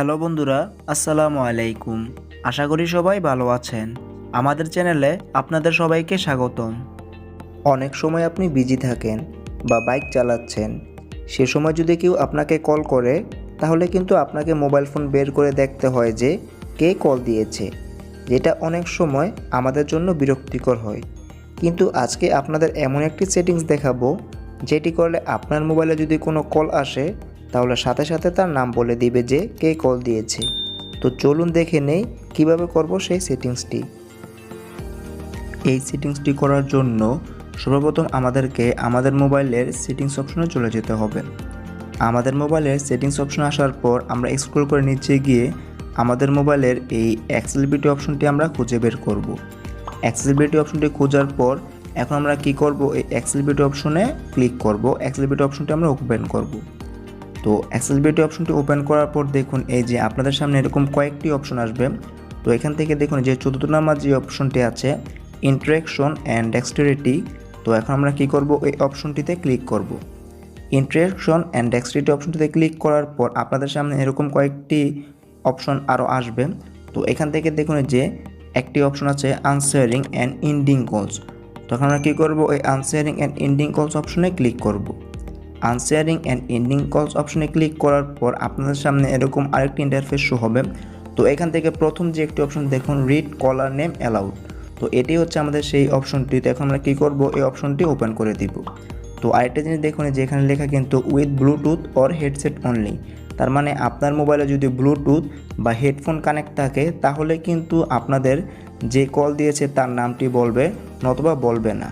Hello বন্ধুরা, আসসালামু আলাইকুম। আশা করি সবাই ভালো আছেন। আমাদের চ্যানেলে আপনাদের সবাইকে স্বাগতম। অনেক সময় আপনি বিজি থাকেন বা বাইক চালাচ্ছেন, সে সময় যদি কেউ আপনাকে কল করে তাহলে কিন্তু আপনাকে মোবাইল ফোন বের করে দেখতে হয় যে কে কল দিয়েছে, যেটা অনেক সময় আমাদের জন্য বিরক্তিকর হয়। কিন্তু আজকে আপনাদের এমন একটি সেটিংস দেখাবো যেটি করলে আপনার মোবাইলে যদি কোনো কল আসে তাহলে সাথে সাথে তার নাম বলে দিবে যে কে কল দিয়েছে। তো চলুন দেখে নেই কিভাবে করব সেই সেটিংসটি। এই সেটিংসটি করার জন্য সর্বপ্রথম আমাদেরকে আমাদের মোবাইলের সেটিংস অপশনে চলে যেতে হবে। আমাদের মোবাইলের সেটিংস অপশনে আসার পর আমরা স্ক্রল করে নিচে গিয়ে আমাদের মোবাইলের এই অ্যাক্সেসিবিলিটি অপশনটি আমরা খুঁজে বের করব। অ্যাক্সেসিবিলিটি অপশনটি খোঁজার পর এখন আমরা কি করব, এই অ্যাক্সেসিবিলিটি অপশনে ক্লিক করব। অ্যাক্সেসিবিলিটি অপশনটি আমরা ওপেন করব। তো অ্যাক্সেসিবিলিটি অপশনটি ওপেন করার পর দেখুন এই যে আপনাদের সামনে এরকম কয়েকটি অপশন আসবে। তো এখান থেকে দেখুন যে 14 নাম্বার যে অপশনটি আছে ইন্টারেকশন অ্যান্ড ডেক্সটারিটি, তো এখন আমরা কি করব, এই অপশনটিতে ক্লিক করব। ইন্টারেকশন অ্যান্ড ডেক্সটারিটি অপশনটিতে ক্লিক করার পর আপনাদের সামনে এরকম কয়েকটি অপশন আরও আসবে। তো এখান থেকে দেখুন যে একটি অপশন আছে আনসারিং অ্যান্ড এন্ডিং কলস। তখন আমরা কী করব, এই আনসারিং অ্যান্ড এন্ডিং কলস অপশনে ক্লিক করব। আনসারিং অ্যান্ড এন্ডিং কলস অপশনে ক্লিক করার পর আপনাদের সামনে এরকম আরেকটি ইন্টারফেস শো হবে। তো এখান থেকে প্রথম যে একটি অপশন দেখুন রিড কলার নেম অ্যালাউড, তো এটি হচ্ছে আমাদের সেই অপশনটি। তো এখন আমরা কী করব, এই অপশনটি ওপেন করে দিব। তো আরেকটা জিনিস দেখুন যে এখানে লেখা কিন্তু with Bluetooth or headset only, তার মানে আপনার মোবাইলে যদি ব্লুটুথ বা হেডফোন কানেক্ট থাকে তাহলে কিন্তু আপনাদের যে কল দিয়েছে তার নামটি বলবে, নতুবা বলবে না।